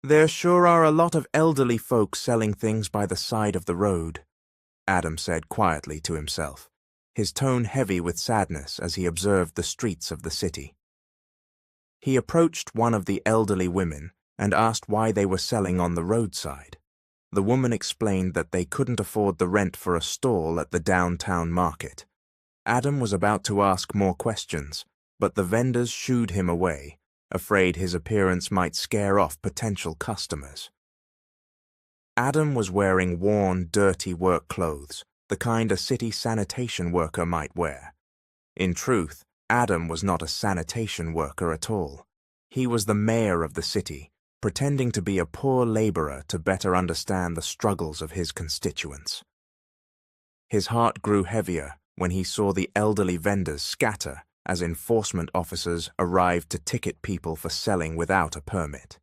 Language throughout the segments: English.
There sure are a lot of elderly folk selling things by the side of the road, Adam said quietly to himself, his tone heavy with sadness as he observed the streets of the city. He approached one of the elderly women and asked why they were selling on the roadside. The woman explained that they couldn't afford the rent for a stall at the downtown market. Adam was about to ask more questions, but the vendors shooed him away, afraid his appearance might scare off potential customers. Adam was wearing worn, dirty work clothes, the kind a city sanitation worker might wear. In truth, Adam was not a sanitation worker at all. He was the mayor of the city, pretending to be a poor laborer to better understand the struggles of his constituents. His heart grew heavier when he saw the elderly vendors scatter as enforcement officers arrived to ticket people for selling without a permit.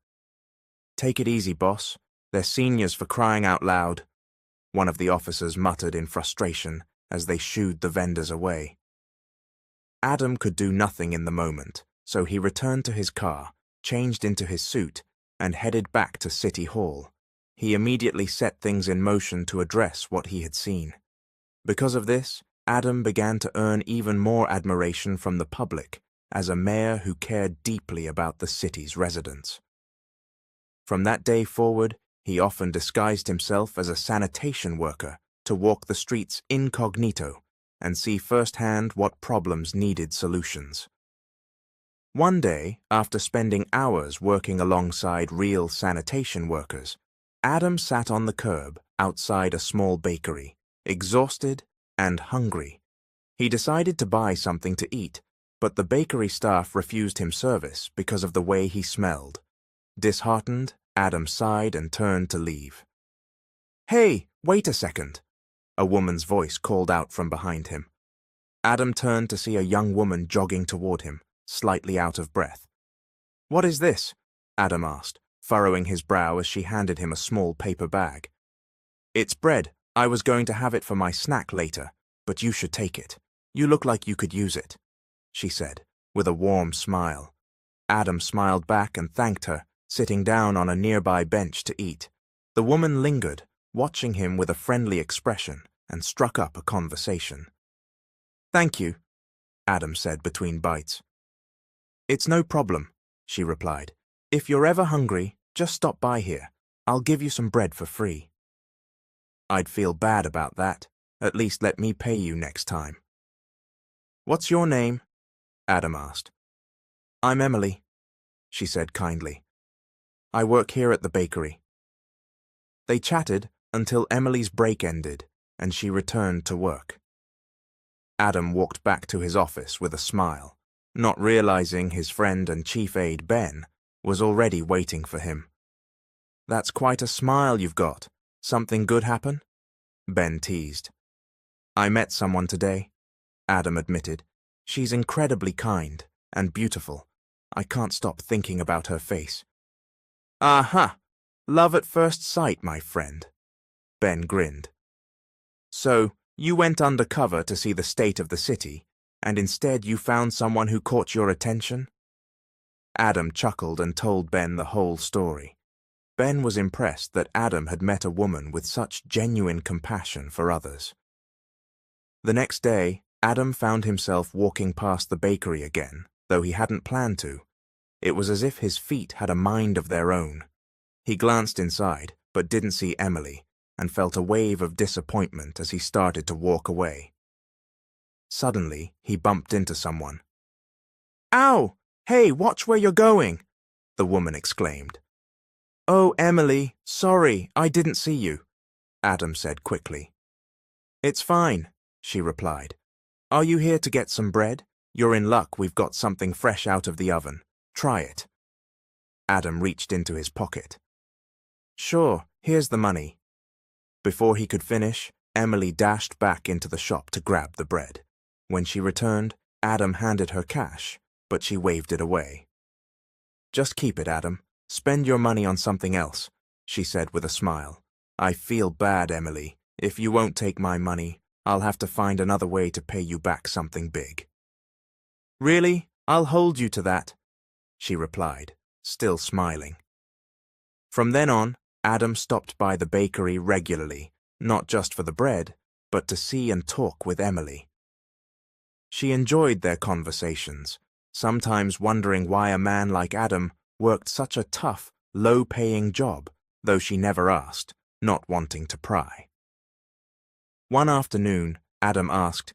"Take it easy, boss. They're seniors for crying out loud," one of the officers muttered in frustration as they shooed the vendors away. Adam could do nothing in the moment, so he returned to his car, changed into his suit, and headed back to City Hall. He immediately set things in motion to address what he had seen. Because of this, Adam began to earn even more admiration from the public as a mayor who cared deeply about the city's residents. From that day forward, he often disguised himself as a sanitation worker to walk the streets incognito and see firsthand what problems needed solutions. One day, after spending hours working alongside real sanitation workers, Adam sat on the curb outside a small bakery, exhausted and hungry. He decided to buy something to eat, but the bakery staff refused him service because of the way he smelled. Disheartened, Adam sighed and turned to leave. "Hey, wait a second," a woman's voice called out from behind him. Adam turned to see a young woman jogging toward him, slightly out of breath. "What is this?" Adam asked, furrowing his brow as she handed him a small paper bag. "It's bread. I was going to have it for my snack later, but you should take it. You look like you could use it," she said, with a warm smile. Adam smiled back and thanked her, sitting down on a nearby bench to eat. The woman lingered, watching him with a friendly expression, and struck up a conversation. "Thank you," Adam said between bites. "It's no problem," she replied. "If you're ever hungry, just stop by here. I'll give you some bread for free." "I'd feel bad about that. At least let me pay you next time." "What's your name?" Adam asked. "I'm Emily," she said kindly. "I work here at the bakery." They chatted until Emily's break ended and she returned to work. Adam walked back to his office with a smile, not realizing his friend and chief aide, Ben, was already waiting for him. "That's quite a smile you've got. Something good happen?" Ben teased. "I met someone today," Adam admitted. "She's incredibly kind and beautiful. I can't stop thinking about her face." "Aha! Love at first sight, my friend," Ben grinned. "So, you went undercover to see the state of the city, and instead you found someone who caught your attention?" Adam chuckled and told Ben the whole story. Ben was impressed that Adam had met a woman with such genuine compassion for others. The next day, Adam found himself walking past the bakery again, though he hadn't planned to. It was as if his feet had a mind of their own. He glanced inside, but didn't see Emily, and felt a wave of disappointment as he started to walk away. Suddenly, he bumped into someone. "Ow! Hey, watch where you're going!" the woman exclaimed. "Oh, Emily, sorry, I didn't see you," Adam said quickly. "It's fine," she replied. "Are you here to get some bread? You're in luck, we've got something fresh out of the oven. Try it." Adam reached into his pocket. "Sure, here's the money." Before he could finish, Emily dashed back into the shop to grab the bread. When she returned, Adam handed her cash, but she waved it away. "Just keep it, Adam. Spend your money on something else," she said with a smile. "I feel bad, Emily. If you won't take my money, I'll have to find another way to pay you back something big." "Really? I'll hold you to that," she replied, still smiling. From then on, Adam stopped by the bakery regularly, not just for the bread, but to see and talk with Emily. She enjoyed their conversations, sometimes wondering why a man like Adam worked such a tough, low-paying job, though she never asked, not wanting to pry. One afternoon, Adam asked,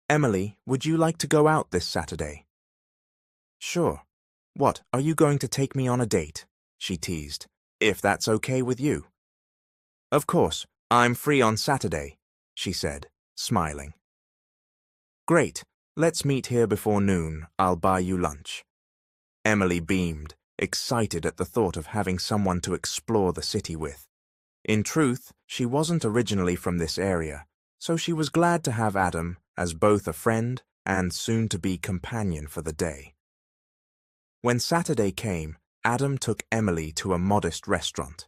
"Emily, would you like to go out this Saturday?" "Sure. What, are you going to take me on a date?" she teased. "If that's okay with you." "Of course, I'm free on Saturday," she said, smiling. "Great, let's meet here before noon. I'll buy you lunch." Emily beamed, excited at the thought of having someone to explore the city with. In truth, she wasn't originally from this area, so she was glad to have Adam as both a friend and soon-to-be companion for the day. When Saturday came, Adam took Emily to a modest restaurant.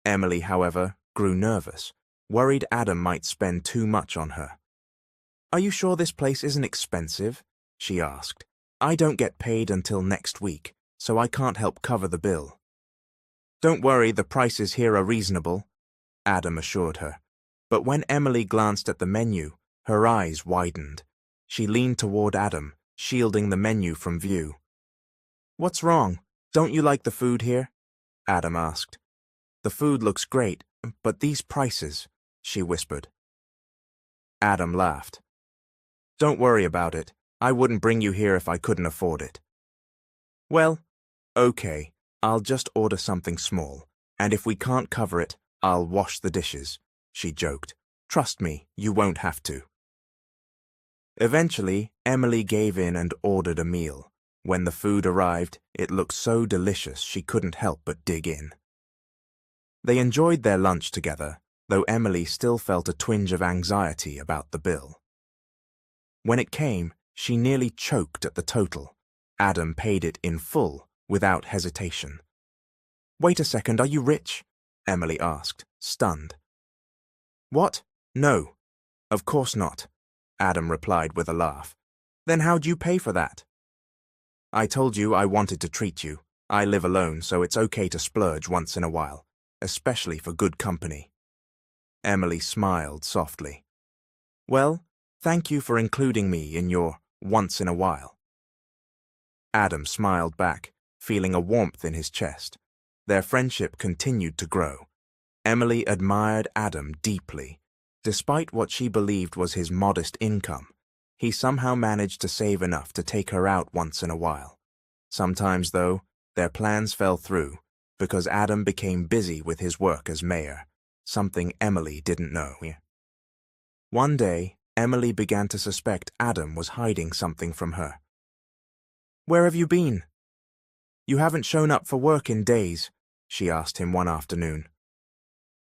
Emily, however, grew nervous, worried Adam might spend too much on her. "Are you sure this place isn't expensive?" she asked. "I don't get paid until next week, so I can't help cover the bill." "Don't worry, the prices here are reasonable," Adam assured her. But when Emily glanced at the menu, her eyes widened. She leaned toward Adam, shielding the menu from view. "What's wrong? Don't you like the food here?" Adam asked. "The food looks great, but these prices," she whispered. Adam laughed. "Don't worry about it. I wouldn't bring you here if I couldn't afford it." "Well, okay, I'll just order something small, and if we can't cover it, I'll wash the dishes," she joked. "Trust me, you won't have to." Eventually, Emily gave in and ordered a meal. When the food arrived, it looked so delicious she couldn't help but dig in. They enjoyed their lunch together, though Emily still felt a twinge of anxiety about the bill. When it came, she nearly choked at the total. Adam paid it in full, without hesitation. "Wait a second, are you rich?" Emily asked, stunned. "What? No. Of course not," Adam replied with a laugh. "Then how'd you pay for that?" "I told you I wanted to treat you. I live alone, so it's okay to splurge once in a while, especially for good company." Emily smiled softly. "Well, thank you for including me in your once in a while." Adam smiled back, feeling a warmth in his chest. Their friendship continued to grow. Emily admired Adam deeply. Despite what she believed was his modest income, he somehow managed to save enough to take her out once in a while. Sometimes, though, their plans fell through because Adam became busy with his work as mayor, something Emily didn't know. One day, Emily began to suspect Adam was hiding something from her. "Where have you been? You haven't shown up for work in days," she asked him one afternoon.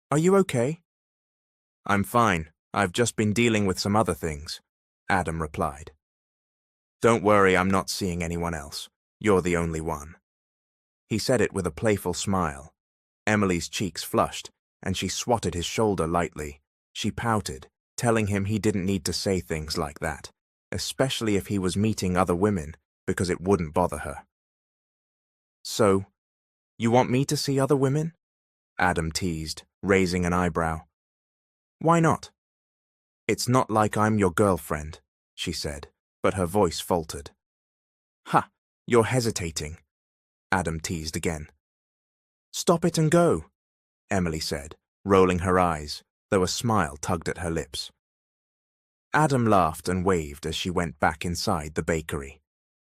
"Are you okay?" "I'm fine. I've just been dealing with some other things," Adam replied. "Don't worry, I'm not seeing anyone else. You're the only one." He said it with a playful smile. Emily's cheeks flushed, and she swatted his shoulder lightly. She pouted, telling him he didn't need to say things like that, especially if he was meeting other women, because it wouldn't bother her. "So, you want me to see other women?" Adam teased, raising an eyebrow. "Why not?" "It's not like I'm your girlfriend," she said, but her voice faltered. "Ha, you're hesitating," Adam teased again. "Stop it and go," Emily said, rolling her eyes, though a smile tugged at her lips. Adam laughed and waved as she went back inside the bakery.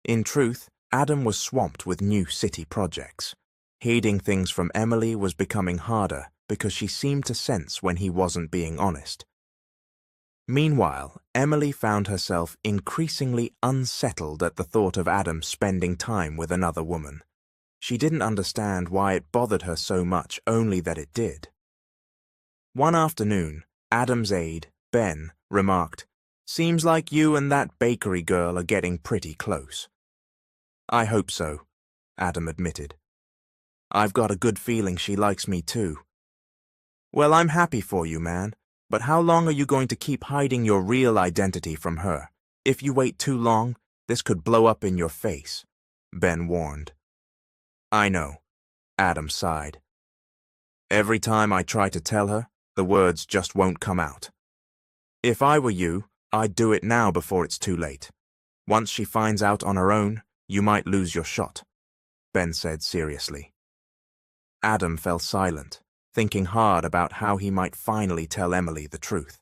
In truth, Adam was swamped with new city projects. Hiding things from Emily was becoming harder because she seemed to sense when he wasn't being honest. Meanwhile, Emily found herself increasingly unsettled at the thought of Adam spending time with another woman. She didn't understand why it bothered her so much, only that it did. One afternoon, Adam's aide, Ben, remarked, "Seems like you and that bakery girl are getting pretty close." "I hope so," Adam admitted. "I've got a good feeling she likes me too." "Well, I'm happy for you, man. But how long are you going to keep hiding your real identity from her? If you wait too long, this could blow up in your face," Ben warned. "I know," Adam sighed. Every time I try to tell her, the words just won't come out. If I were you, I'd do it now before it's too late. Once she finds out on her own, you might lose your shot, Ben said seriously. Adam fell silent, thinking hard about how he might finally tell Emily the truth.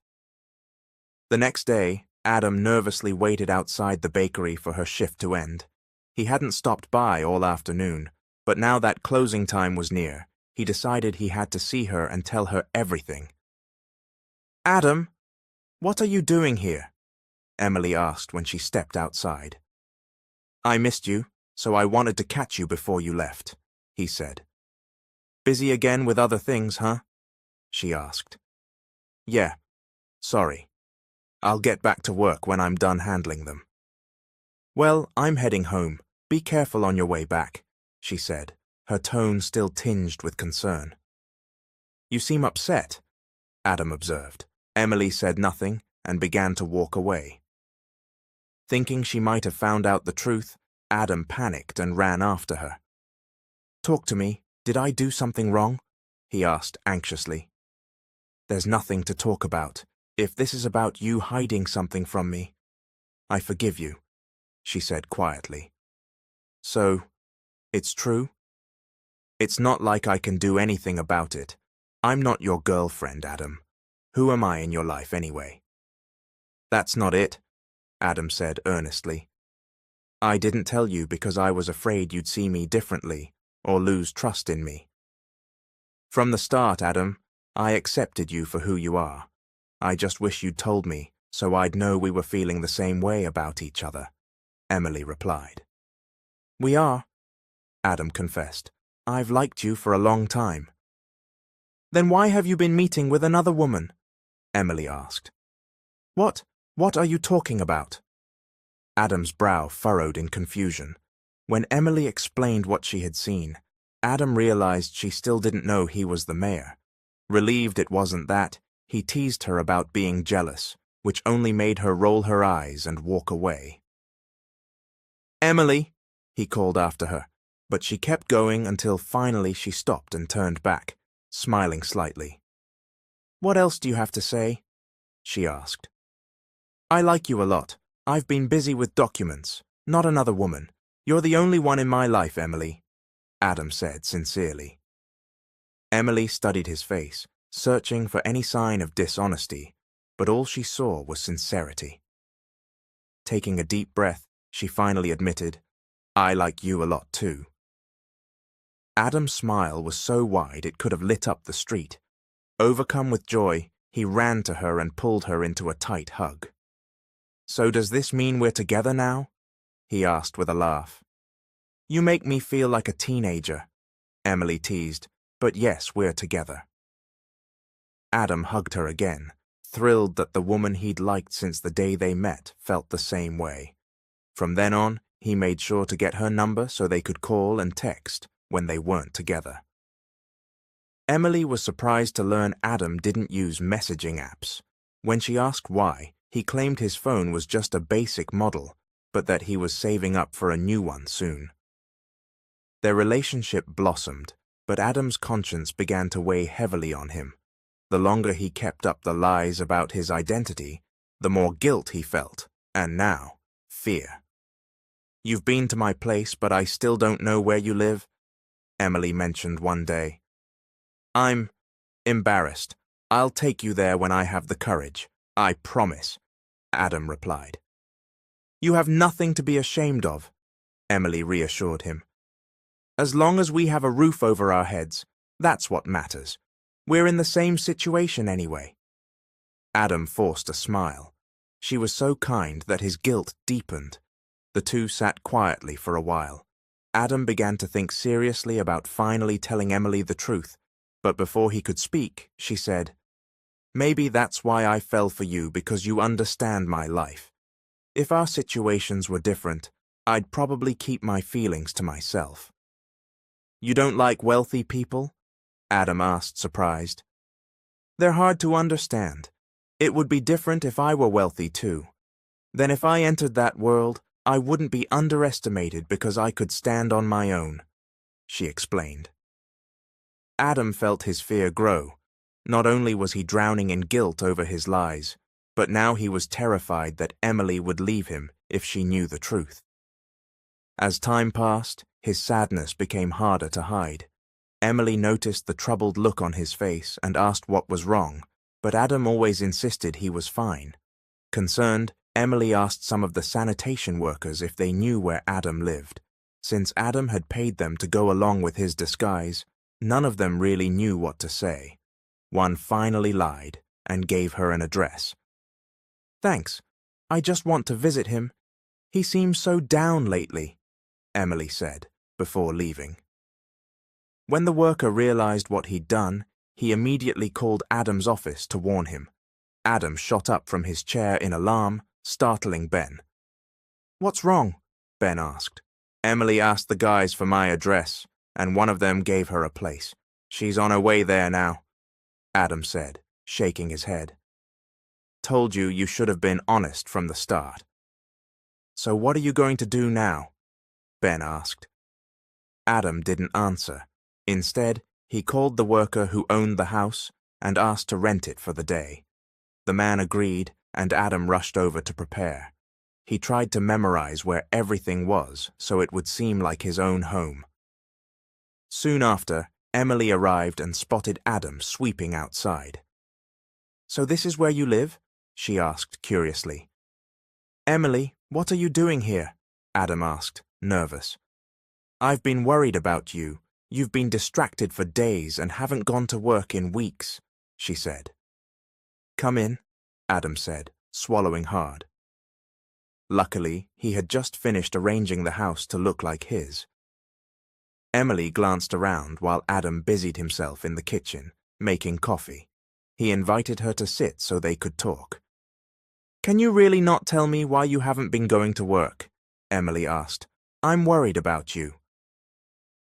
The next day, Adam nervously waited outside the bakery for her shift to end. He hadn't stopped by all afternoon, but now that closing time was near, he decided he had to see her and tell her everything. "Adam, what are you doing here?" Emily asked when she stepped outside. "I missed you, so I wanted to catch you before you left," he said. "Busy again with other things, huh?" she asked. "Yeah, sorry. I'll get back to work when I'm done handling them." "Well, I'm heading home. Be careful on your way back," she said, her tone still tinged with concern. "You seem upset," Adam observed. Emily said nothing and began to walk away. Thinking she might have found out the truth, Adam panicked and ran after her. "Talk to me. Did I do something wrong?" he asked anxiously. "There's nothing to talk about. If this is about you hiding something from me, I forgive you," she said quietly. "So, it's true?" "It's not like I can do anything about it. I'm not your girlfriend, Adam. Who am I in your life anyway?" "That's not it," Adam said earnestly. "I didn't tell you because I was afraid you'd see me differently or lose trust in me. From the start, Adam, I accepted you for who you are. I just wish you'd told me so I'd know we were feeling the same way about each other," Emily replied. "We are," Adam confessed. "I've liked you for a long time." "Then why have you been meeting with another woman?" Emily asked. What are you talking about?" Adam's brow furrowed in confusion. When Emily explained what she had seen, Adam realized she still didn't know he was the mayor. Relieved it wasn't that, he teased her about being jealous, which only made her roll her eyes and walk away. "Emily," he called after her, but she kept going until finally she stopped and turned back, smiling slightly. "What else do you have to say?" she asked. "I like you a lot. I've been busy with documents, not another woman. You're the only one in my life, Emily," Adam said sincerely. Emily studied his face, searching for any sign of dishonesty, but all she saw was sincerity. Taking a deep breath, she finally admitted, "I like you a lot too." Adam's smile was so wide it could have lit up the street. Overcome with joy, he ran to her and pulled her into a tight hug. "So does this mean we're together now?" he asked with a laugh. "You make me feel like a teenager," Emily teased, "but yes, we're together." Adam hugged her again, thrilled that the woman he'd liked since the day they met felt the same way. From then on, he made sure to get her number so they could call and text when they weren't together. Emily was surprised to learn Adam didn't use messaging apps. When she asked why, he claimed his phone was just a basic model, but that he was saving up for a new one soon. Their relationship blossomed, but Adam's conscience began to weigh heavily on him. The longer he kept up the lies about his identity, the more guilt he felt, and now, fear. "You've been to my place, but I still don't know where you live," Emily mentioned one day. "I'm embarrassed. I'll take you there when I have the courage. I promise," Adam replied. "You have nothing to be ashamed of," Emily reassured him. "As long as we have a roof over our heads, that's what matters. We're in the same situation anyway." Adam forced a smile. She was so kind that his guilt deepened. The two sat quietly for a while. Adam began to think seriously about finally telling Emily the truth, but before he could speak, she said, "Maybe that's why I fell for you, because you understand my life. If our situations were different, I'd probably keep my feelings to myself." "You don't like wealthy people?" Adam asked, surprised. "They're hard to understand. It would be different if I were wealthy too. Then if I entered that world, I wouldn't be underestimated because I could stand on my own," she explained. Adam felt his fear grow. Not only was he drowning in guilt over his lies, but now he was terrified that Emily would leave him if she knew the truth. As time passed, his sadness became harder to hide. Emily noticed the troubled look on his face and asked what was wrong, but Adam always insisted he was fine. Concerned, Emily asked some of the sanitation workers if they knew where Adam lived. Since Adam had paid them to go along with his disguise, none of them really knew what to say. One finally lied and gave her an address. "Thanks. I just want to visit him. He seems so down lately," Emily said, before leaving. When the worker realized what he'd done, he immediately called Adam's office to warn him. Adam shot up from his chair in alarm, startling Ben. "What's wrong?" Ben asked. "Emily asked the guys for my address, and one of them gave her a place. She's on her way there now," Adam said, shaking his head. "Told you you should have been honest from the start." "So what are you going to do now?" Ben asked. Adam didn't answer. Instead, he called the worker who owned the house and asked to rent it for the day. The man agreed, and Adam rushed over to prepare. He tried to memorize where everything was so it would seem like his own home. Soon after, Emily arrived and spotted Adam sweeping outside. "So this is where you live?" she asked curiously. "Emily, what are you doing here?" Adam asked, nervous. "I've been worried about you. You've been distracted for days and haven't gone to work in weeks," she said. "Come in," Adam said, swallowing hard. Luckily, he had just finished arranging the house to look like his. Emily glanced around while Adam busied himself in the kitchen, making coffee. He invited her to sit so they could talk. "Can you really not tell me why you haven't been going to work?" Emily asked. "I'm worried about you."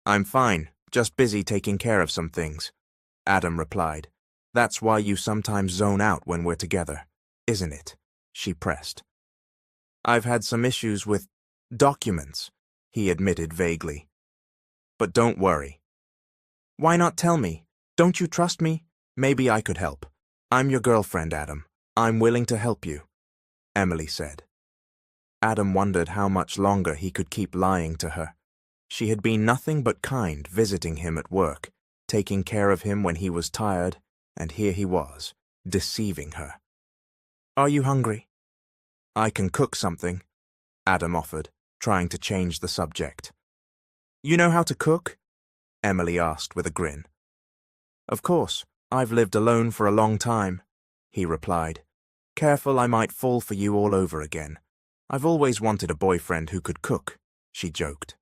"I'm fine, just busy taking care of some things," Adam replied. "That's why you sometimes zone out when we're together, isn't it?" she pressed. "I've had some issues with documents," he admitted vaguely. "But don't worry." "Why not tell me? Don't you trust me? Maybe I could help. I'm your girlfriend, Adam. I'm willing to help you," Emily said. Adam wondered how much longer he could keep lying to her. She had been nothing but kind, visiting him at work, taking care of him when he was tired, and here he was, deceiving her. "Are you hungry?" "I can cook something," Adam offered, trying to change the subject. "You know how to cook?" Emily asked with a grin. "Of course, I've lived alone for a long time," he replied. "Careful, I might fall for you all over again. I've always wanted a boyfriend who could cook," she joked.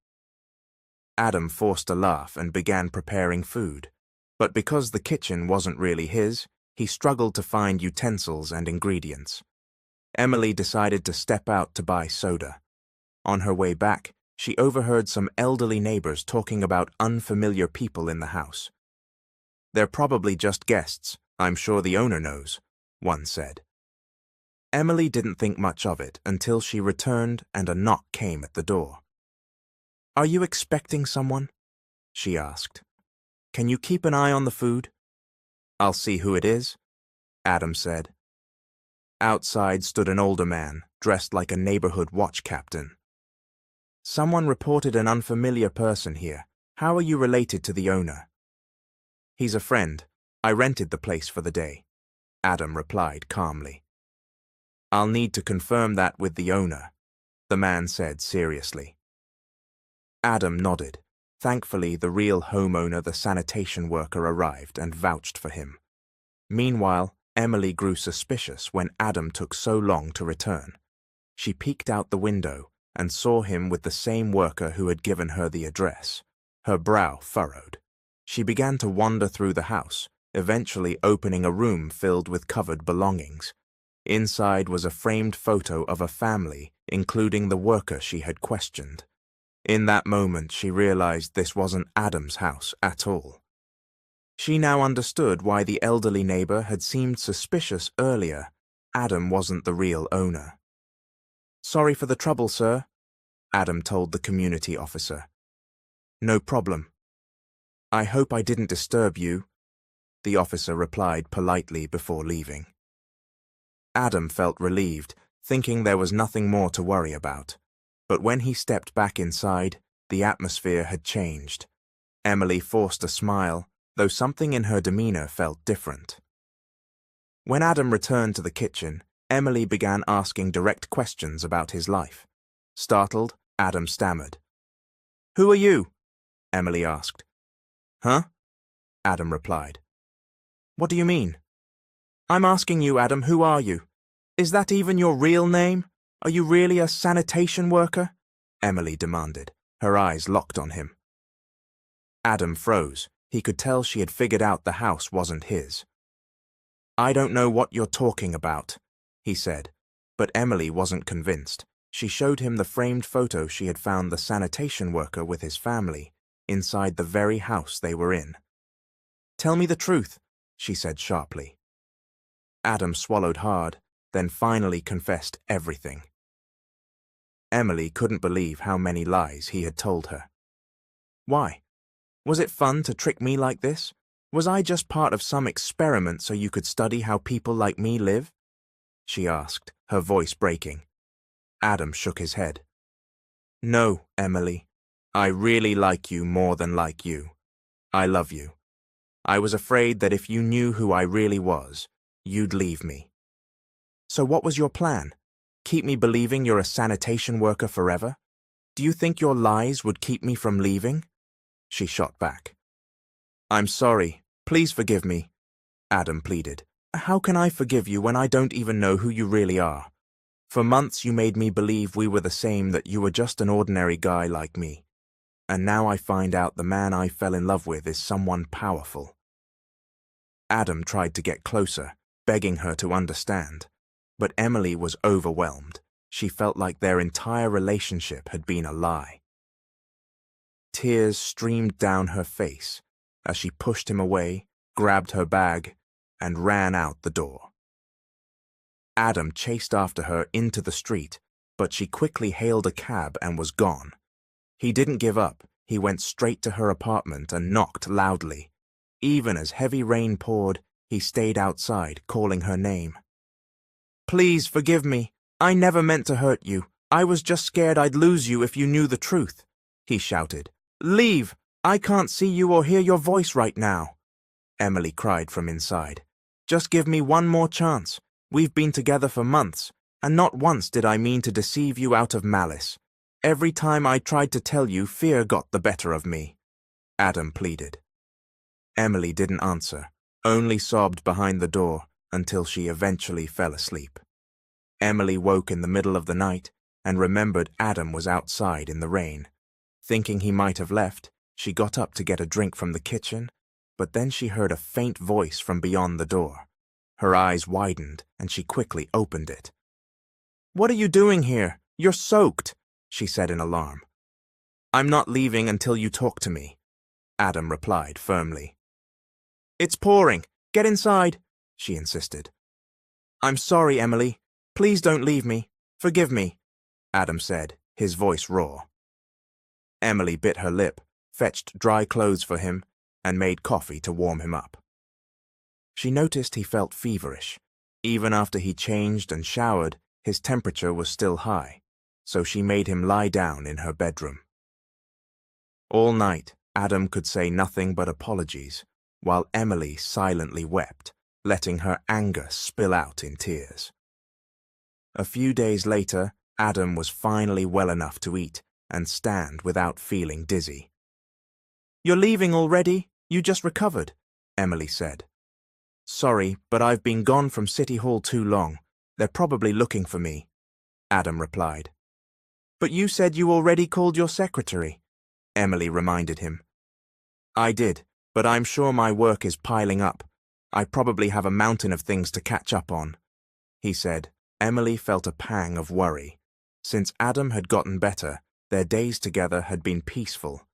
Adam forced a laugh and began preparing food, but because the kitchen wasn't really his, he struggled to find utensils and ingredients. Emily decided to step out to buy soda. On her way back, she overheard some elderly neighbors talking about unfamiliar people in the house. "They're probably just guests. I'm sure the owner knows," one said. Emily didn't think much of it until she returned and a knock came at the door. "Are you expecting someone?" she asked. "Can you keep an eye on the food?" "I'll see who it is," Adam said. Outside stood an older man, dressed like a neighborhood watch captain. "Someone reported an unfamiliar person here. How are you related to the owner?" "He's a friend. I rented the place for the day," Adam replied calmly. "I'll need to confirm that with the owner," the man said seriously. Adam nodded. Thankfully, the real homeowner, the sanitation worker, arrived and vouched for him. Meanwhile, Emily grew suspicious when Adam took so long to return. She peeked out the window and saw him with the same worker who had given her the address. Her brow furrowed. She began to wander through the house, eventually opening a room filled with covered belongings. Inside was a framed photo of a family, including the worker she had questioned. In that moment, she realized this wasn't Adam's house at all. She now understood why the elderly neighbor had seemed suspicious earlier. Adam wasn't the real owner. "Sorry for the trouble, sir," Adam told the community officer. "No problem." I hope I didn't disturb you, the officer replied politely before leaving. Adam felt relieved, thinking there was nothing more to worry about. But when he stepped back inside, the atmosphere had changed. Emily forced a smile, though something in her demeanor felt different. When Adam returned to the kitchen, Emily began asking direct questions about his life. Startled, Adam stammered. "Who are you?" Emily asked. "Huh?" Adam replied. "What do you mean?" "I'm asking you, Adam, who are you? Is that even your real name? Are you really a sanitation worker?" Emily demanded, her eyes locked on him. Adam froze. He could tell she had figured out the house wasn't his. "I don't know what you're talking about," he said, but Emily wasn't convinced. She showed him the framed photo she had found the sanitation worker with his family, inside the very house they were in. "Tell me the truth," she said sharply. Adam swallowed hard, then finally confessed everything. Emily couldn't believe how many lies he had told her. "Why? Was it fun to trick me like this? Was I just part of some experiment so you could study how people like me live?" she asked, her voice breaking. Adam shook his head. "No, Emily. I really like you more than like you. I love you. I was afraid that if you knew who I really was, you'd leave me." "So what was your plan? Keep me believing you're a sanitation worker forever? Do you think your lies would keep me from leaving?" she shot back. "I'm sorry. Please forgive me," Adam pleaded. "How can I forgive you when I don't even know who you really are? For months you made me believe we were the same, that you were just an ordinary guy like me. And now I find out the man I fell in love with is someone powerful." Adam tried to get closer, begging her to understand. But Emily was overwhelmed. She felt like their entire relationship had been a lie. Tears streamed down her face as she pushed him away, grabbed her bag, and ran out the door. Adam chased after her into the street, but she quickly hailed a cab and was gone. He didn't give up. He went straight to her apartment and knocked loudly. Even as heavy rain poured, he stayed outside, calling her name. "Please forgive me. I never meant to hurt you. I was just scared I'd lose you if you knew the truth," he shouted. "Leave! I can't see you or hear your voice right now," Emily cried from inside. "Just give me one more chance. We've been together for months, and not once did I mean to deceive you out of malice. Every time I tried to tell you, fear got the better of me," Adam pleaded. Emily didn't answer, only sobbed behind the door until she eventually fell asleep. Emily woke in the middle of the night and remembered Adam was outside in the rain. Thinking he might have left, she got up to get a drink from the kitchen, but then she heard a faint voice from beyond the door. Her eyes widened, and she quickly opened it. "What are you doing here? You're soaked," she said in alarm. "I'm not leaving until you talk to me," Adam replied firmly. "It's pouring. Get inside," she insisted. "I'm sorry, Emily. Please don't leave me. Forgive me," Adam said, his voice raw. Emily bit her lip, fetched dry clothes for him, and made coffee to warm him up. She noticed he felt feverish. Even after he changed and showered, his temperature was still high, so she made him lie down in her bedroom. All night, Adam could say nothing but apologies, while Emily silently wept, letting her anger spill out in tears. A few days later, Adam was finally well enough to eat and stand without feeling dizzy. "You're leaving already? You just recovered," Emily said. "Sorry, but I've been gone from City Hall too long. They're probably looking for me," Adam replied. "But you said you already called your secretary," Emily reminded him. "I did, but I'm sure my work is piling up. I probably have a mountain of things to catch up on," he said. Emily felt a pang of worry. Since Adam had gotten better, their days together had been peaceful.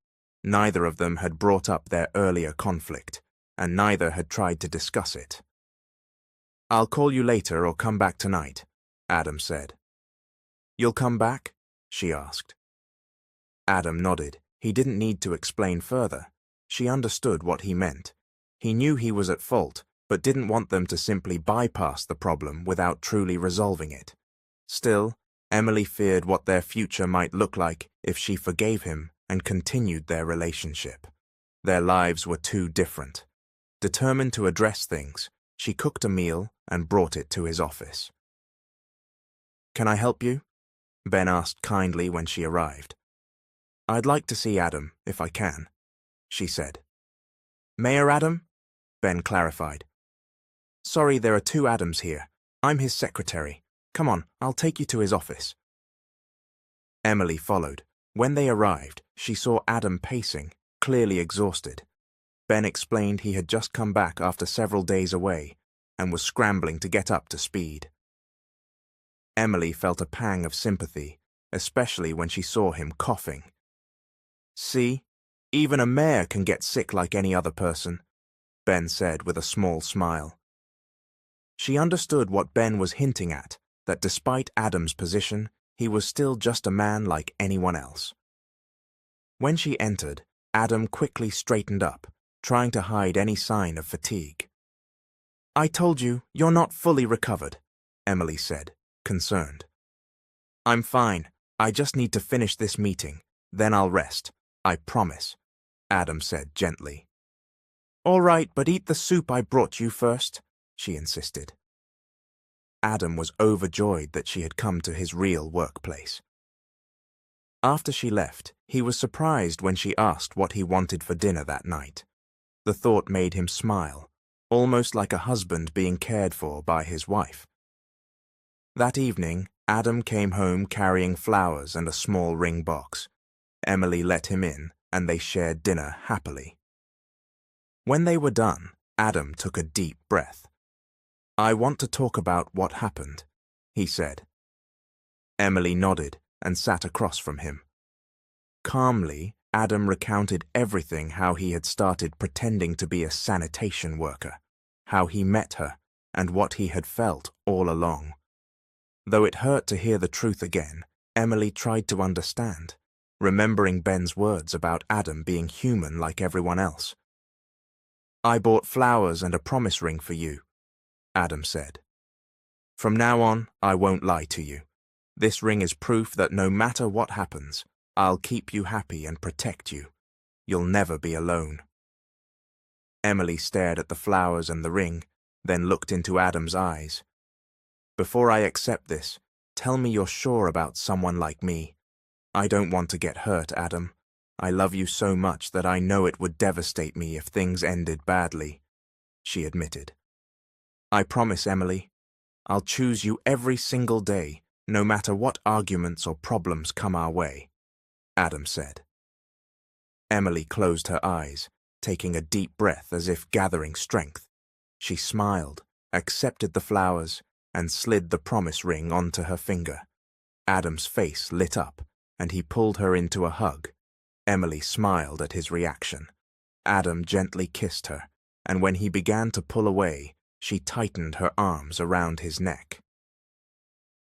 Neither of them had brought up their earlier conflict, and neither had tried to discuss it. "I'll call you later or come back tonight," Adam said. "You'll come back?" she asked. Adam nodded. He didn't need to explain further. She understood what he meant. He knew he was at fault, but didn't want them to simply bypass the problem without truly resolving it. Still, Emily feared what their future might look like if she forgave him and continued their relationship. Their lives were too different. Determined to address things, she cooked a meal and brought it to his office. "Can I help you?" Ben asked kindly when she arrived. "I'd like to see Adam, if I can," she said. "Mayor Adam?" Ben clarified. "Sorry, there are two Adams here. I'm his secretary. Come on, I'll take you to his office." Emily followed. When they arrived, she saw Adam pacing, clearly exhausted. Ben explained he had just come back after several days away and was scrambling to get up to speed. Emily felt a pang of sympathy, especially when she saw him coughing. "See, even a mayor can get sick like any other person," Ben said with a small smile. She understood what Ben was hinting at, that despite Adam's position, he was still just a man like anyone else. When she entered, Adam quickly straightened up, trying to hide any sign of fatigue. "I told you, you're not fully recovered," Emily said, concerned. "I'm fine. I just need to finish this meeting. Then I'll rest. I promise," Adam said gently. "All right, but eat the soup I brought you first," she insisted. Adam was overjoyed that she had come to his real workplace. After she left, he was surprised when she asked what he wanted for dinner that night. The thought made him smile, almost like a husband being cared for by his wife. That evening, Adam came home carrying flowers and a small ring box. Emily let him in, and they shared dinner happily. When they were done, Adam took a deep breath. "I want to talk about what happened," he said. Emily nodded and sat across from him. Calmly, Adam recounted everything: how he had started pretending to be a sanitation worker, how he met her, and what he had felt all along. Though it hurt to hear the truth again, Emily tried to understand, remembering Ben's words about Adam being human like everyone else. "I bought flowers and a promise ring for you," Adam said. "From now on, I won't lie to you. This ring is proof that no matter what happens, I'll keep you happy and protect you. You'll never be alone." Emily stared at the flowers and the ring, then looked into Adam's eyes. "Before I accept this, tell me you're sure about someone like me. I don't want to get hurt, Adam. I love you so much that I know it would devastate me if things ended badly," she admitted. "I promise, Emily. I'll choose you every single day, no matter what arguments or problems come our way," Adam said. Emily closed her eyes, taking a deep breath as if gathering strength. She smiled, accepted the flowers, and slid the promise ring onto her finger. Adam's face lit up, and he pulled her into a hug. Emily smiled at his reaction. Adam gently kissed her, and when he began to pull away, she tightened her arms around his neck.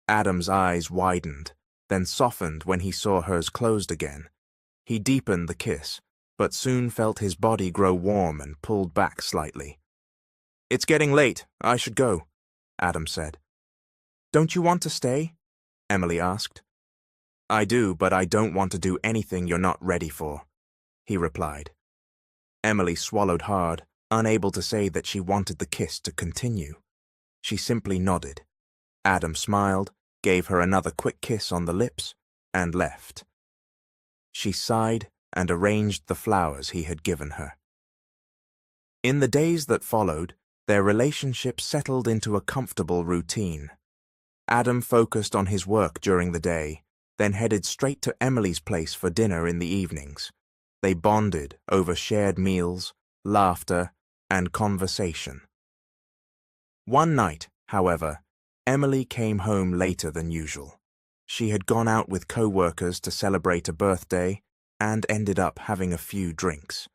Adam's eyes widened, then softened when he saw hers closed again. He deepened the kiss, but soon felt his body grow warm and pulled back slightly. "It's getting late. I should go," Adam said. "Don't you want to stay?" Emily asked. "I do, but I don't want to do anything you're not ready for," he replied. Emily swallowed hard, unable to say that she wanted the kiss to continue. She simply nodded. Adam smiled, gave her another quick kiss on the lips, and left. She sighed and arranged the flowers he had given her. In the days that followed, their relationship settled into a comfortable routine. Adam focused on his work during the day, then headed straight to Emily's place for dinner in the evenings. They bonded over shared meals, laughter, and conversation. One night, however, Emily came home later than usual. She had gone out with co-workers to celebrate a birthday and ended up having a few drinks.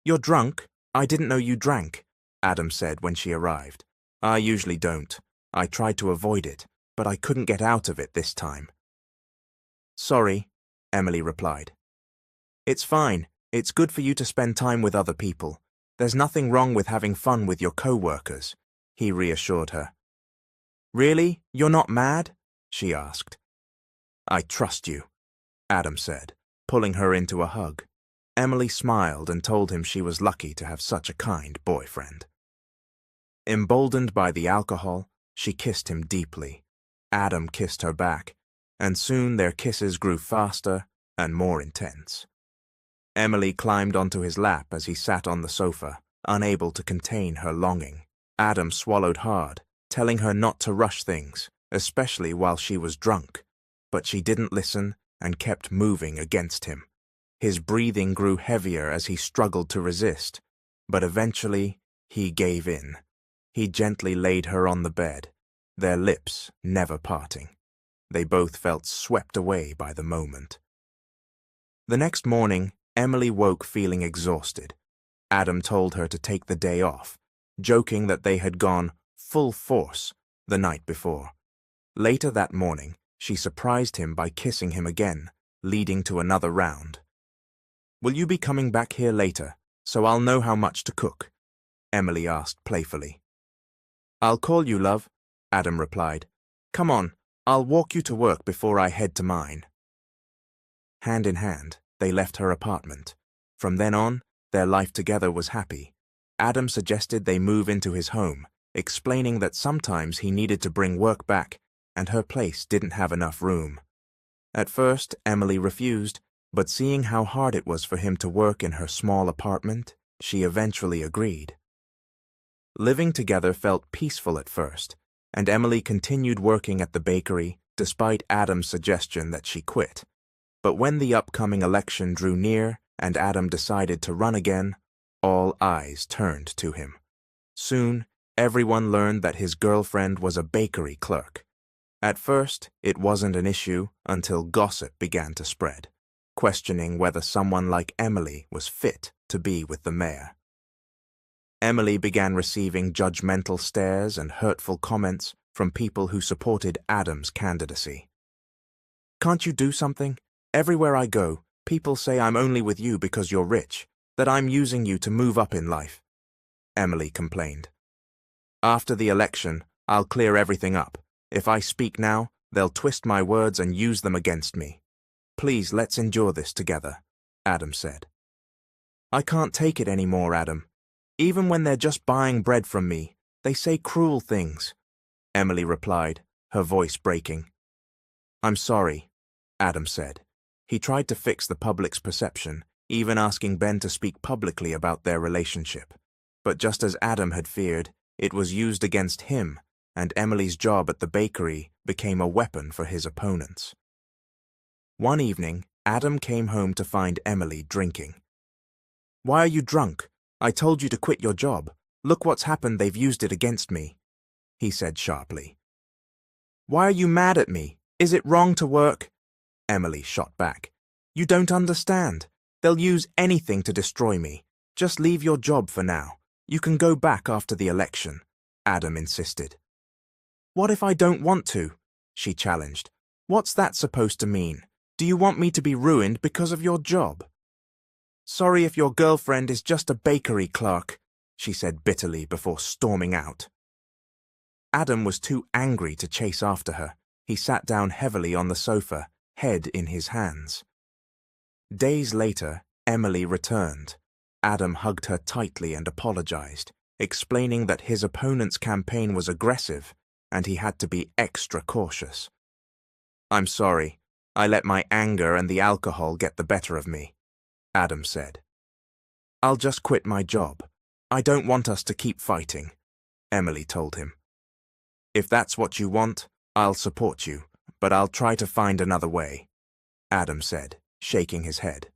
"You're drunk? I didn't know you drank," Adam said when she arrived. "I usually don't. I tried to avoid it, but I couldn't get out of it this time." "Sorry," Emily replied. "It's fine. It's good for you to spend time with other people. There's nothing wrong with having fun with your co-workers, he reassured her. Really? You're not mad? She asked. I trust you, Adam said, pulling her into a hug. Emily smiled and told him she was lucky to have such a kind boyfriend. Emboldened by the alcohol, she kissed him deeply. Adam kissed her back, and soon their kisses grew faster and more intense. Emily climbed onto his lap as he sat on the sofa, unable to contain her longing. Adam swallowed hard, telling her not to rush things, especially while she was drunk, but she didn't listen and kept moving against him. His breathing grew heavier as he struggled to resist, but eventually he gave in. He gently laid her on the bed, their lips never parting. They both felt swept away by the moment. The next morning, Emily woke feeling exhausted. Adam told her to take the day off, joking that they had gone full force the night before. Later that morning, she surprised him by kissing him again, leading to another round. Will you be coming back here later, so I'll know how much to cook? Emily asked playfully. I'll call you, love, Adam replied. Come on, I'll walk you to work before I head to mine. Hand in hand, they left her apartment. From then on, their life together was happy. Adam suggested they move into his home, explaining that sometimes he needed to bring work back and her place didn't have enough room. At first, Emily refused, but seeing how hard it was for him to work in her small apartment, she eventually agreed. Living together felt peaceful at first, and Emily continued working at the bakery despite Adam's suggestion that she quit. But when the upcoming election drew near and Adam decided to run again, all eyes turned to him. Soon, everyone learned that his girlfriend was a bakery clerk. At first, it wasn't an issue until gossip began to spread, questioning whether someone like Emily was fit to be with the mayor. Emily began receiving judgmental stares and hurtful comments from people who supported Adam's candidacy. Can't you do something? Everywhere I go, people say I'm only with you because you're rich, that I'm using you to move up in life, Emily complained. After the election, I'll clear everything up. If I speak now, they'll twist my words and use them against me. Please, let's endure this together, Adam said. I can't take it anymore, Adam. Even when they're just buying bread from me, they say cruel things, Emily replied, her voice breaking. I'm sorry, Adam said. He tried to fix the public's perception, even asking Ben to speak publicly about their relationship. But just as Adam had feared, it was used against him, and Emily's job at the bakery became a weapon for his opponents. One evening, Adam came home to find Emily drinking. Why are you drunk? I told you to quit your job. Look what's happened, they've used it against me, he said sharply. Why are you mad at me? Is it wrong to work? Emily shot back. You don't understand. They'll use anything to destroy me. Just leave your job for now. You can go back after the election, Adam insisted. What if I don't want to? She challenged. What's that supposed to mean? Do you want me to be ruined because of your job? Sorry if your girlfriend is just a bakery clerk, she said bitterly before storming out. Adam was too angry to chase after her. He sat down heavily on the sofa, head in his hands. Days later, Emily returned. Adam hugged her tightly and apologized, explaining that his opponent's campaign was aggressive and he had to be extra cautious. I'm sorry. I let my anger and the alcohol get the better of me, Adam said. I'll just quit my job. I don't want us to keep fighting, Emily told him. If that's what you want, I'll support you, but I'll try to find another way, Adam said, shaking his head.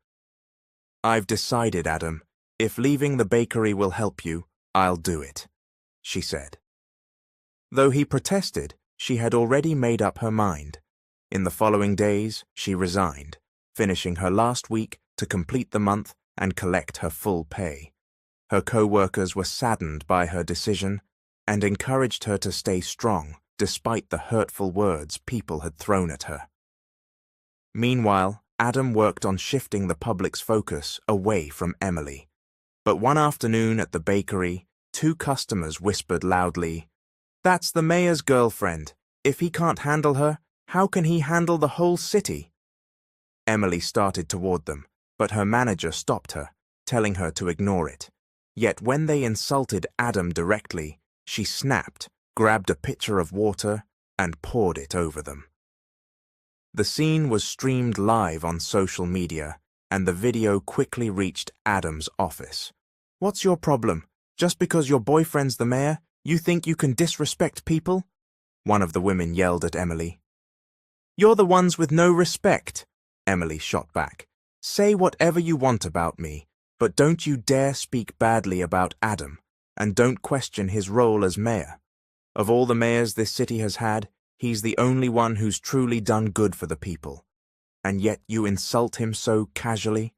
I've decided, Adam. If leaving the bakery will help you, I'll do it, she said. Though he protested, she had already made up her mind. In the following days, she resigned, finishing her last week to complete the month and collect her full pay. Her co-workers were saddened by her decision and encouraged her to stay strong despite the hurtful words people had thrown at her. Meanwhile, Adam worked on shifting the public's focus away from Emily. But one afternoon at the bakery, two customers whispered loudly, "That's the mayor's girlfriend. If he can't handle her, how can he handle the whole city?" Emily started toward them, but her manager stopped her, telling her to ignore it. Yet when they insulted Adam directly, she snapped, grabbed a pitcher of water, and poured it over them. The scene was streamed live on social media, and the video quickly reached Adam's office. "What's your problem? Just because your boyfriend's the mayor, you think you can disrespect people?" one of the women yelled at Emily. "You're the ones with no respect," Emily shot back. "Say whatever you want about me, but don't you dare speak badly about Adam, and don't question his role as mayor. Of all the mayors this city has had, he's the only one who's truly done good for the people. And yet you insult him so casually?"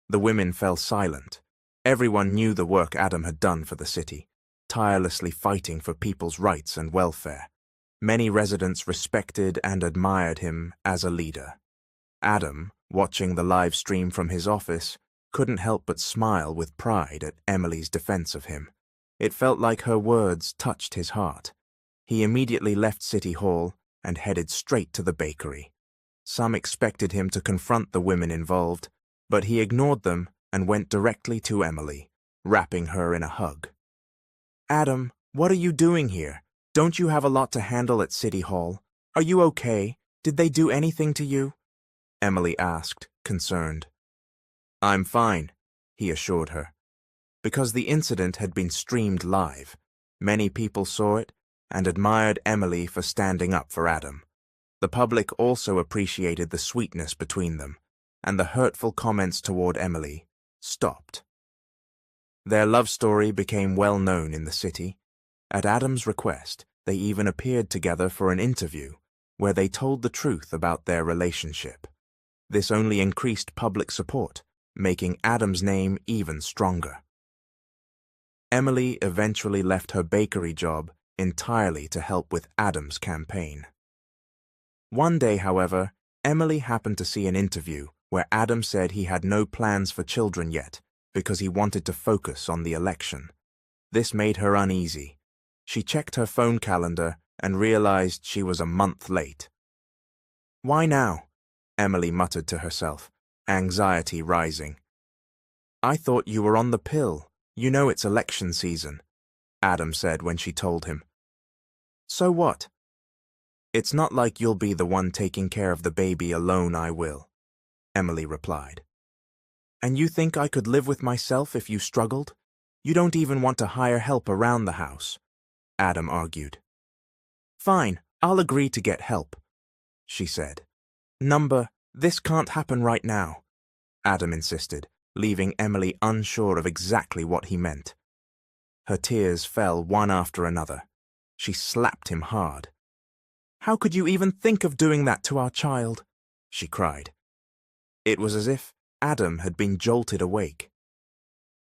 The women fell silent. Everyone knew the work Adam had done for the city, tirelessly fighting for people's rights and welfare. Many residents respected and admired him as a leader. Adam, watching the live stream from his office, couldn't help but smile with pride at Emily's defense of him. It felt like her words touched his heart. He immediately left City Hall and headed straight to the bakery. Some expected him to confront the women involved, but he ignored them and went directly to Emily, wrapping her in a hug. "Adam, what are you doing here? Don't you have a lot to handle at City Hall? Are you okay? Did they do anything to you?" Emily asked, concerned. "I'm fine," he assured her. Because the incident had been streamed live, many people saw it and admired Emily for standing up for Adam. The public also appreciated the sweetness between them, and the hurtful comments toward Emily stopped. Their love story became well known in the city. At Adam's request, they even appeared together for an interview, where they told the truth about their relationship. This only increased public support, making Adam's name even stronger. Emily eventually left her bakery job entirely to help with Adam's campaign. One day, however, Emily happened to see an interview where Adam said he had no plans for children yet because he wanted to focus on the election. This made her uneasy. She checked her phone calendar and realized she was a month late. "Why now?" Emily muttered to herself, anxiety rising. "I thought you were on the pill. You know it's election season," Adam said when she told him. "So what?" "It's not like you'll be the one taking care of the baby alone, I will," Emily replied. "And you think I could live with myself if you struggled? You don't even want to hire help around the house," Adam argued. "Fine, I'll agree to get help," she said. "This can't happen right now," Adam insisted, leaving Emily unsure of exactly what he meant. Her tears fell one after another. She slapped him hard. "How could you even think of doing that to our child?" she cried. It was as if Adam had been jolted awake.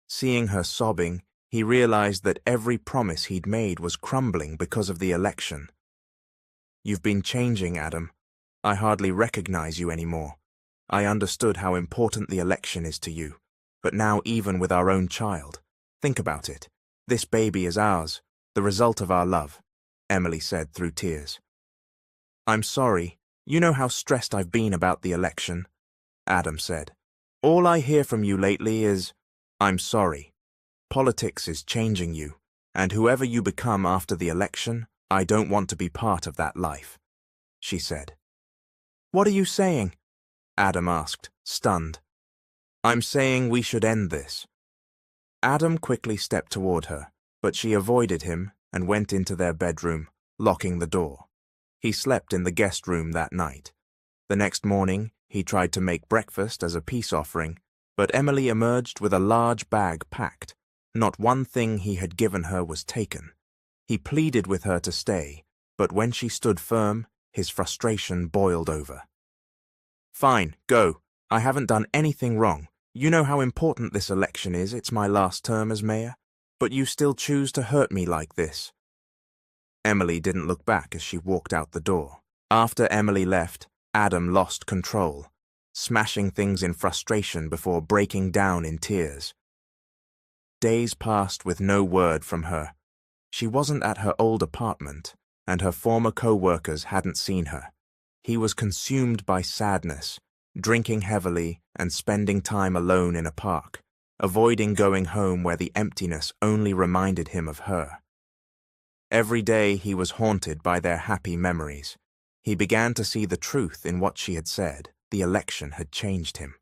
Seeing her sobbing, he realized that every promise he'd made was crumbling because of the election. "You've been changing, Adam. I hardly recognize you anymore. I understood how important the election is to you, but now even with our own child, think about it. This baby is ours, the result of our love," Emily said through tears. "I'm sorry. You know how stressed I've been about the election," Adam said. "All I hear from you lately is, 'I'm sorry.' Politics is changing you, and whoever you become after the election, I don't want to be part of that life," she said. "What are you saying?" Adam asked, stunned. "I'm saying we should end this." Adam quickly stepped toward her, but she avoided him and went into their bedroom, locking the door. He slept in the guest room that night. The next morning, he tried to make breakfast as a peace offering, but Emily emerged with a large bag packed. Not one thing he had given her was taken. He pleaded with her to stay, but when she stood firm, his frustration boiled over. "Fine, go. I haven't done anything wrong. You know how important this election is. It's my last term as mayor. But you still choose to hurt me like this." Emily didn't look back as she walked out the door. After Emily left, Adam lost control. smashing things in frustration before breaking down in tears. Days passed with no word from her. She wasn't at her old apartment, and her former co-workers hadn't seen her. He was consumed by sadness, drinking heavily and spending time alone in a park, avoiding going home where the emptiness only reminded him of her. Every day he was haunted by their happy memories. He began to see the truth in what she had said. The election had changed him.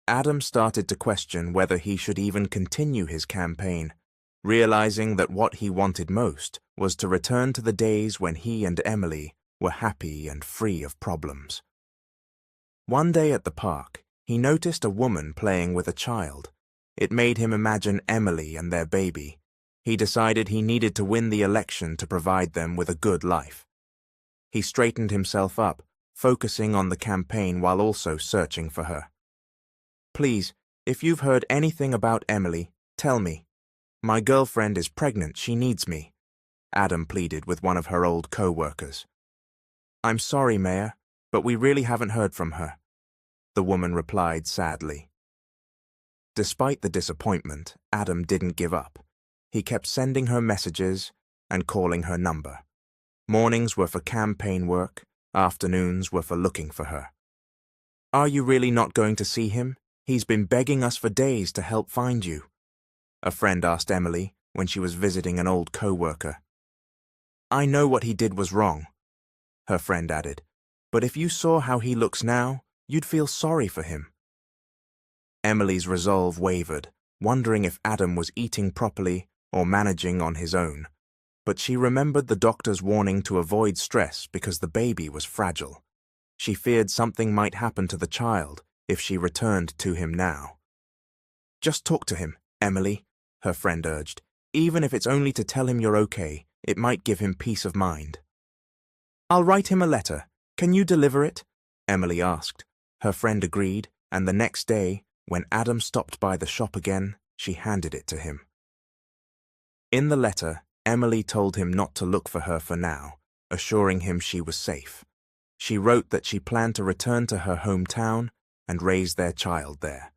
Adam started to question whether he should even continue his campaign, realizing that what he wanted most was to return to the days when he and Emily were happy and free of problems. One day at the park, he noticed a woman playing with a child. It made him imagine Emily and their baby. He decided he needed to win the election to provide them with a good life. He straightened himself up, focusing on the campaign while also searching for her. "Please, if you've heard anything about Emily, tell me. My girlfriend is pregnant, she needs me," Adam pleaded with one of her old co-workers. "I'm sorry, Mayor, but we really haven't heard from her," the woman replied sadly. Despite the disappointment, Adam didn't give up. He kept sending her messages and calling her number. Mornings were for campaign work, afternoons were for looking for her. "Are you really not going to see him? He's been begging us for days to help find you," a friend asked Emily when she was visiting an old co-worker. "I know what he did was wrong," her friend added, "but if you saw how he looks now, you'd feel sorry for him." Emily's resolve wavered, wondering if Adam was eating properly or managing on his own. But she remembered the doctor's warning to avoid stress because the baby was fragile. She feared something might happen to the child if she returned to him now. "Just talk to him, Emily," her friend urged. "Even if it's only to tell him you're okay, it might give him peace of mind." "I'll write him a letter. Can you deliver it?" Emily asked. Her friend agreed, and the next day, when Adam stopped by the shop again, she handed it to him. In the letter, Emily told him not to look for her for now, assuring him she was safe. She wrote that she planned to return to her hometown and raise their child there.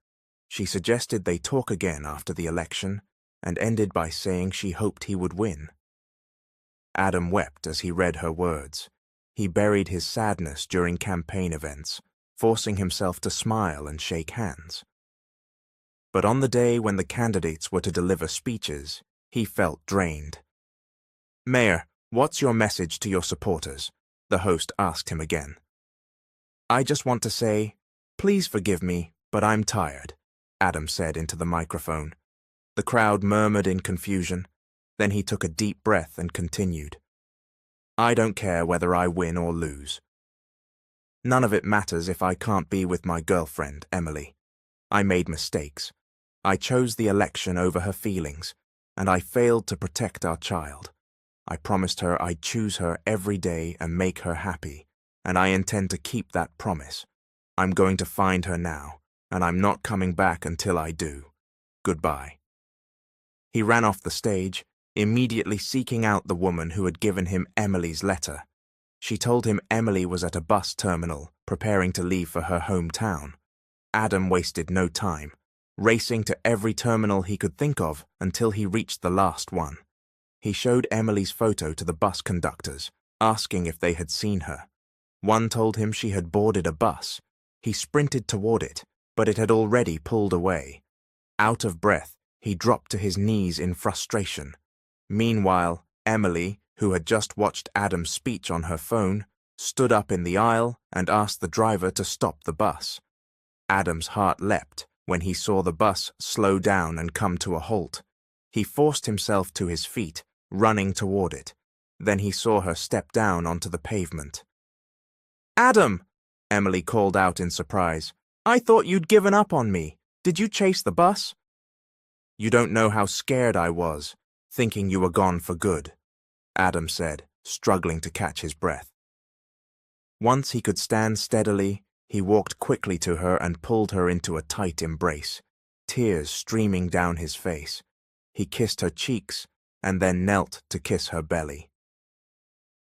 She suggested they talk again after the election and ended by saying she hoped he would win. Adam wept as he read her words. He buried his sadness during campaign events, forcing himself to smile and shake hands. But on the day when the candidates were to deliver speeches, he felt drained. "Mayor, what's your message to your supporters?" the host asked him again. "I just want to say, please forgive me, but I'm tired," Adam said into the microphone. The crowd murmured in confusion. Then he took a deep breath and continued. "I don't care whether I win or lose. None of it matters if I can't be with my girlfriend, Emily. I made mistakes. I chose the election over her feelings, and I failed to protect our child. I promised her I'd choose her every day and make her happy, and I intend to keep that promise. I'm going to find her now, and I'm not coming back until I do. Goodbye." He ran off the stage, immediately seeking out the woman who had given him Emily's letter. She told him Emily was at a bus terminal, preparing to leave for her hometown. Adam wasted no time, racing to every terminal he could think of until he reached the last one. He showed Emily's photo to the bus conductors, asking if they had seen her. One told him she had boarded a bus. He sprinted toward it, but it had already pulled away. Out of breath, he dropped to his knees in frustration. Meanwhile, Emily, who had just watched Adam's speech on her phone, stood up in the aisle and asked the driver to stop the bus. Adam's heart leapt when he saw the bus slow down and come to a halt. He forced himself to his feet, running toward it. Then he saw her step down onto the pavement. "Adam!" Emily called out in surprise. "I thought you'd given up on me. Did you chase the bus?" "You don't know how scared I was, thinking you were gone for good," Adam said, struggling to catch his breath. Once he could stand steadily, he walked quickly to her and pulled her into a tight embrace, tears streaming down his face. He kissed her cheeks and then knelt to kiss her belly.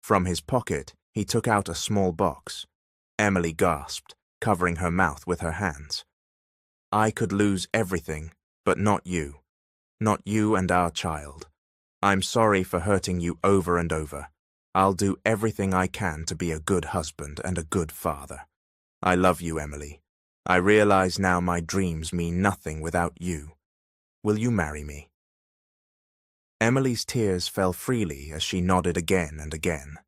From his pocket, he took out a small box. Emily gasped. covering her mouth with her hands. I could lose everything, but not you. Not you and our child. I'm sorry for hurting you over and over. I'll do everything I can to be a good husband and a good father. I love you, Emily. I realize now my dreams mean nothing without you. Will you marry me? Emily's tears fell freely as she nodded again and again.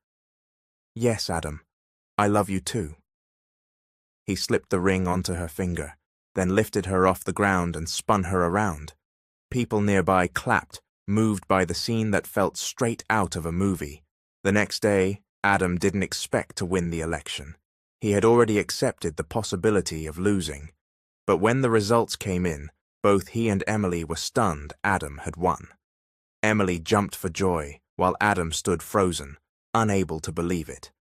Yes, Adam. I love you too. He slipped the ring onto her finger, then lifted her off the ground and spun her around. People nearby clapped, moved by the scene that felt straight out of a movie. The next day, Adam didn't expect to win the election. He had already accepted the possibility of losing. But when the results came in, both he and Emily were stunned Adam had won. Emily jumped for joy, while Adam stood frozen, unable to believe it.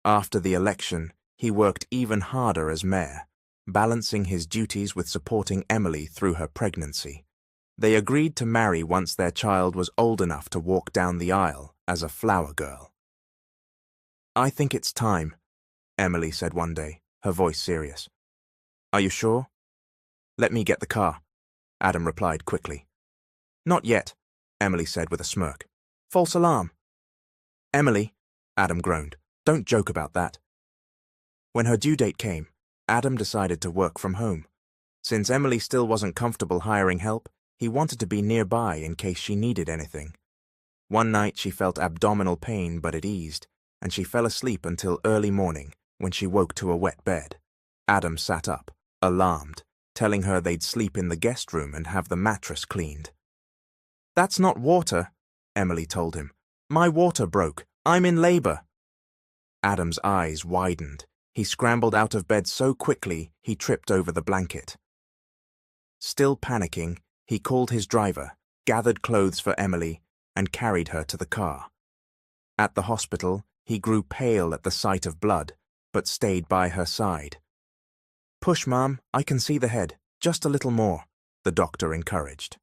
After the election, he worked even harder as mayor, balancing his duties with supporting Emily through her pregnancy. They agreed to marry once their child was old enough to walk down the aisle as a flower girl. I think it's time, Emily said one day, her voice serious. Are you sure? Let me get the car, Adam replied quickly. Not yet, Emily said with a smirk. False alarm. Emily, Adam groaned, don't joke about that. When her due date came, Adam decided to work from home. Since Emily still wasn't comfortable hiring help, he wanted to be nearby in case she needed anything. One night she felt abdominal pain, but it eased, and she fell asleep until early morning when she woke to a wet bed. Adam sat up, alarmed, telling her they'd sleep in the guest room and have the mattress cleaned. That's not water, Emily told him. My water broke. I'm in labor. Adam's eyes widened. He scrambled out of bed so quickly he tripped over the blanket. Still panicking, he called his driver, gathered clothes for Emily, and carried her to the car. At the hospital, he grew pale at the sight of blood, but stayed by her side. Push, Mom, I can see the head. Just a little more, the doctor encouraged.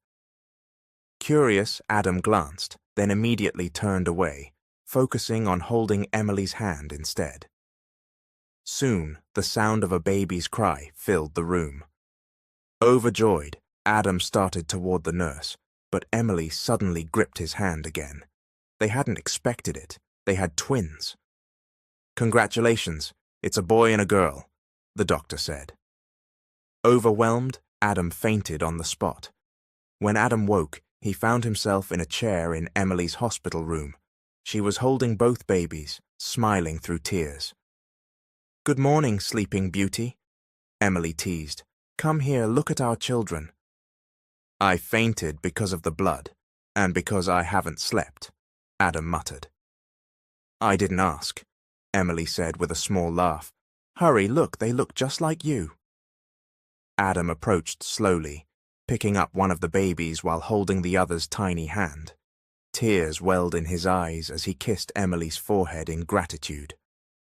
Curious, Adam glanced, then immediately turned away, focusing on holding Emily's hand instead. Soon, the sound of a baby's cry filled the room. Overjoyed, Adam started toward the nurse, but Emily suddenly gripped his hand again. They hadn't expected it. They had twins. Congratulations, it's a boy and a girl, the doctor said. Overwhelmed, Adam fainted on the spot. When Adam woke, he found himself in a chair in Emily's hospital room. She was holding both babies, smiling through tears. Good morning, sleeping beauty, Emily teased. Come here, look at our children. I fainted because of the blood, and because I haven't slept, Adam muttered. I didn't ask, Emily said with a small laugh. Hurry, look, they look just like you. Adam approached slowly, picking up one of the babies while holding the other's tiny hand. Tears welled in his eyes as he kissed Emily's forehead in gratitude.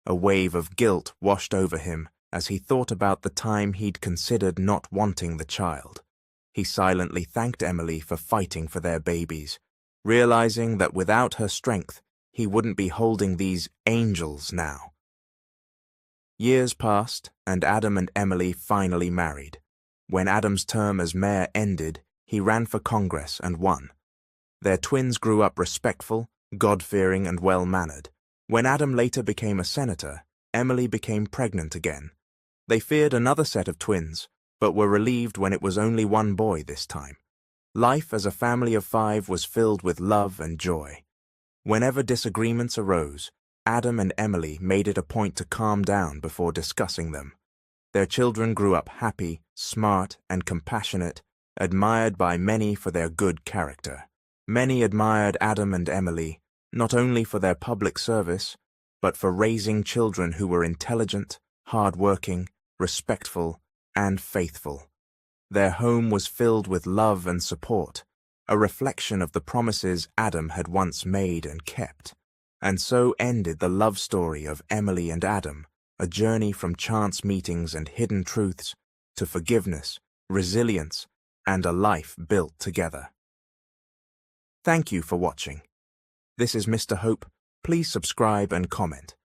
A wave of guilt washed over him as he thought about the time he'd considered not wanting the child. He silently thanked Emily for fighting for their babies, realizing that without her strength, he wouldn't be holding these angels now. Years passed, and Adam and Emily finally married. When Adam's term as mayor ended, he ran for Congress and won. Their twins grew up respectful, God-fearing, and well-mannered. When Adam later became a senator, Emily became pregnant again. They feared another set of twins, but were relieved when it was only one boy this time. Life as a family of 5 was filled with love and joy. Whenever disagreements arose, Adam and Emily made it a point to calm down before discussing them. Their children grew up happy, smart, and compassionate, admired by many for their good character. Many admired Adam and Emily, not only for their public service, but for raising children who were intelligent, hard-working, respectful, and faithful. Their home was filled with love and support, a reflection of the promises Adam had once made and kept. And so ended the love story of Emily and Adam, a journey from chance meetings and hidden truths to forgiveness, resilience, and a life built together. Thank you for watching. This is Mr. Hope. Please subscribe and comment.